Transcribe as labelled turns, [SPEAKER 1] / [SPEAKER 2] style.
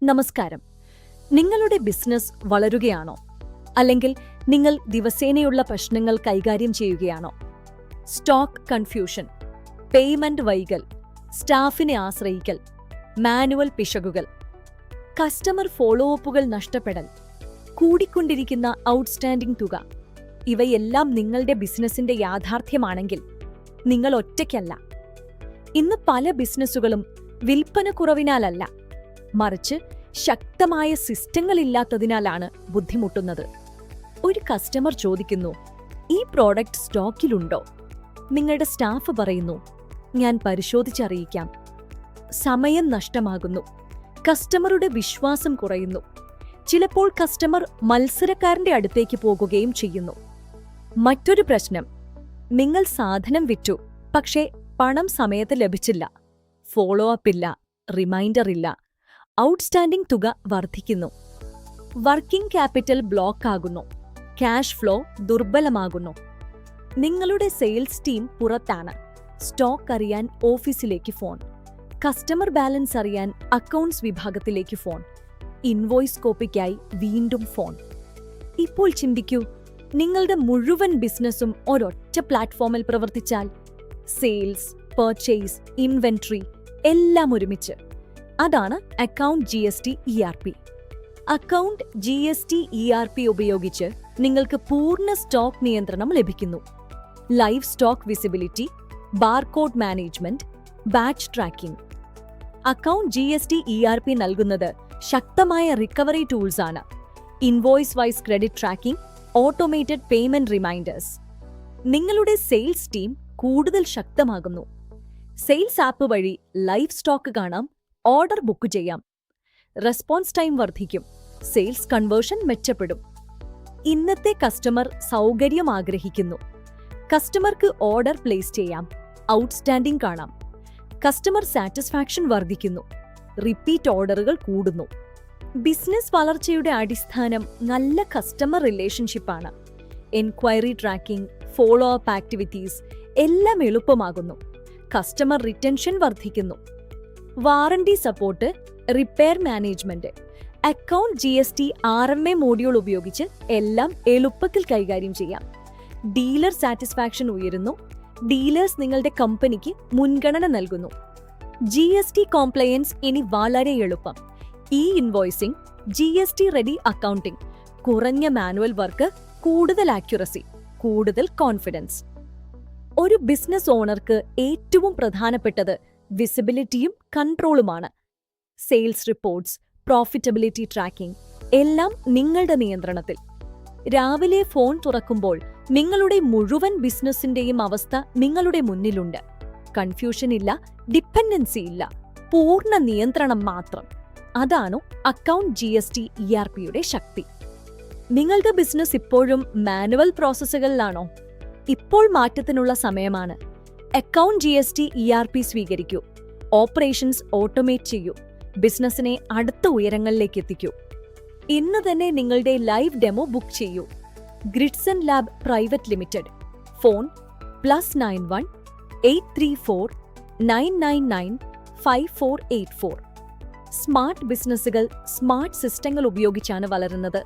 [SPEAKER 1] നമസ്കാരം. നിങ്ങളുടെ ബിസിനസ് വളരുകയാണോ? അല്ലെങ്കിൽ നിങ്ങൾ ദിവസേനയുള്ള പ്രശ്നങ്ങൾ കൈകാര്യം ചെയ്യുകയാണോ? സ്റ്റോക്ക് കൺഫ്യൂഷൻ, പേയ്മെന്റ് വൈകൽ, സ്റ്റാഫിനെ ആശ്രയിക്കൽ, മാനുവൽ പിശകുകൾ, കസ്റ്റമർ ഫോളോ അപ്പുകൾ നഷ്ടപ്പെടൽ, കൂടിക്കൊണ്ടിരിക്കുന്ന ഔട്ട്സ്റ്റാൻഡിംഗ് തുക, ഇവയെല്ലാം നിങ്ങളുടെ ബിസിനസിന്റെ യാഥാർത്ഥ്യമാണെങ്കിൽ നിങ്ങൾ ഒറ്റയ്ക്കല്ല. ഇന്ന് പല ബിസിനസ്സുകളും വിൽപ്പന കുറവിനാലല്ല, മറിച്ച് ശക്തമായ സിസ്റ്റങ്ങളില്ലാത്തതിനാലാണ് ബുദ്ധിമുട്ടുന്നത്. ഒരു കസ്റ്റമർ ചോദിക്കുന്നു, ഈ പ്രോഡക്റ്റ് സ്റ്റോക്കിലുണ്ടോ? നിങ്ങളുടെ സ്റ്റാഫ് പറയുന്നു, ഞാൻ പരിശോധിച്ചറിയിക്കാം. സമയം നഷ്ടമാകുന്നു. കസ്റ്റമറുടെ വിശ്വാസം കുറയുന്നു. ചിലപ്പോൾ കസ്റ്റമർ മത്സരക്കാരന്റെ അടുത്തേക്ക് പോകുകയും ചെയ്യുന്നു. മറ്റൊരു പ്രശ്നം, നിങ്ങൾ സാധനം വിറ്റു, പക്ഷേ പണം സമയത്ത് ലഭിച്ചില്ല. ഫോളോ അപ്പ് ഇല്ല, റിമൈൻഡർ ഇല്ല. ഔട്ട്സ്റ്റാൻഡിംഗ് തുക വർദ്ധിക്കുന്നു. വർക്കിംഗ് ക്യാപിറ്റൽ ബ്ലോക്ക് ആകുന്നു. ക്യാഷ് ഫ്ലോ ദുർബലമാകുന്നു. നിങ്ങളുടെ സെയിൽസ് ടീം പുറത്താണ്. സ്റ്റോക്ക് അറിയാൻ ഓഫീസിലേക്ക് ഫോൺ, കസ്റ്റമർ ബാലൻസ് അറിയാൻ അക്കൗണ്ട്സ് വിഭാഗത്തിലേക്ക് ഫോൺ, ഇൻവോയ്സ് കോപ്പിക്കായി വീണ്ടും ഫോൺ. ഇപ്പോൾ ചിന്തിക്കൂ, നിങ്ങളുടെ മുഴുവൻ ബിസിനസ്സും ഒരൊറ്റ പ്ലാറ്റ്ഫോമിൽ പ്രവർത്തിച്ചാൽ സെയിൽസ്, പർച്ചേസ്, ഇൻവെന്ററി എല്ലാം ഒരുമിച്ച്. അതാണ് account GST ERP. Account GST ERP ഉപയോഗിച്ച് നിങ്ങൾക്ക് പൂർണ്ണ സ്റ്റോക്ക് നിയന്ത്രണം ലഭിക്കുന്നു. Live stock visibility, barcode management, batch tracking. Account GST ERP നൽകുന്നത് ശക്തമായ റിക്കവറി ടൂൾസ് ആണ്. Invoice wise credit tracking, automated payment reminders. നിങ്ങളുടെ സെയിൽസ് ടീം കൂടുതൽ ശക്തമാകുന്നു. സെയിൽസ് ആപ്പ് വഴി ലൈവ് സ്റ്റോക്ക് കാണാം, ഓർഡർ ബുക്ക് ചെയ്യാം. റെസ്പോൺസ് ടൈം വർദ്ധിക്കും. സെയിൽസ് കൺവേർഷൻ മെച്ചപ്പെടും. ഇന്നത്തെ കസ്റ്റമർ സൗകര്യം ആഗ്രഹിക്കുന്നു. കസ്റ്റമർക്ക് ഓർഡർ പ്ലേസ് ചെയ്യാം, ഔട്ട്സ്റ്റാൻഡിംഗ് കാണാം. കസ്റ്റമർ സാറ്റിസ്ഫാക്ഷൻ വർദ്ധിക്കുന്നു. റിപ്പീറ്റ് ഓർഡറുകൾ കൂടുന്നു. ബിസിനസ് വളർച്ചയുടെ അടിസ്ഥാനം നല്ല കസ്റ്റമർ റിലേഷൻഷിപ്പാണ്. Enquiry tracking, follow up activities എല്ലാം എളുപ്പമാകുന്നു. കസ്റ്റമർ റിറ്റൻഷൻ വർദ്ധിക്കുന്നു. Warranty support, repair management, account GST RMA module ഉപയോഗിച്ച് എല്ലാം എളുപ്പത്തിൽ കൈകാര്യം ചെയ്യാം. ഡീലർ സാറ്റിസ്ഫാക്ഷൻ ഉയരുന്നു. ഡീലേഴ്സ് നിങ്ങളുടെ കമ്പനിക്ക് മുൻഗണന നൽകുന്നു. GST കോംപ്ലയൻസ് ഇനി വളരെ എളുപ്പം. ഇൻവോയ്സിംഗ്, GST റെഡി അക്കൗണ്ടിംഗ്, കുറഞ്ഞ മാനുവൽ വർക്ക്, കൂടുതൽ ആക്യുറസി, കൂടുതൽ കോൺഫിഡൻസ്. ഒരു ബിസിനസ് ഓണർക്ക് ഏറ്റവും പ്രധാനപ്പെട്ടത് വിസിബിലിറ്റിയും കൺട്രോളുമാണ്. സെയിൽസ് റിപ്പോർട്ട്സ്, പ്രോഫിറ്റബിലിറ്റി ട്രാക്കിംഗ് എല്ലാം നിങ്ങളുടെ നിയന്ത്രണത്തിൽ. രാവിലെ ഫോൺ തുറക്കുമ്പോൾ നിങ്ങളുടെ മുഴുവൻ ബിസിനസിന്റെയും അവസ്ഥ നിങ്ങളുടെ മുന്നിലുണ്ട്. കൺഫ്യൂഷൻ ഇല്ല, ഡിപ്പെൻഡൻസി ഇല്ല, പൂർണ്ണ നിയന്ത്രണം മാത്രം. അതാണോ അക്കൗണ്ട് GST ERPയുടെ ശക്തി? നിങ്ങളുടെ ബിസിനസ് ഇപ്പോഴും മാനുവൽ പ്രോസസ്സുകളിലാണോ? ഇപ്പോൾ മാറ്റത്തിനുള്ള സമയമാണ്. അക്കൗണ്ട് GST ERP സ്വീകരിക്കൂ. ഓപ്പറേഷൻസ് ഓട്ടോമേറ്റ് ചെയ്യൂ. ബിസിനസിനെ അടുത്ത ഉയരങ്ങളിലേക്ക് എത്തിക്കൂ. ഇന്ന് തന്നെ നിങ്ങളുടെ ലൈവ് ഡെമോ ബുക്ക് ചെയ്യൂ. Gridson lab private limited. Phone +91 834 999 5484. Smart ബിസിനസ്സുകൾ സ്മാർട്ട് സിസ്റ്റങ്ങൾ ഉപയോഗിച്ചാണ് വളരുന്നത്.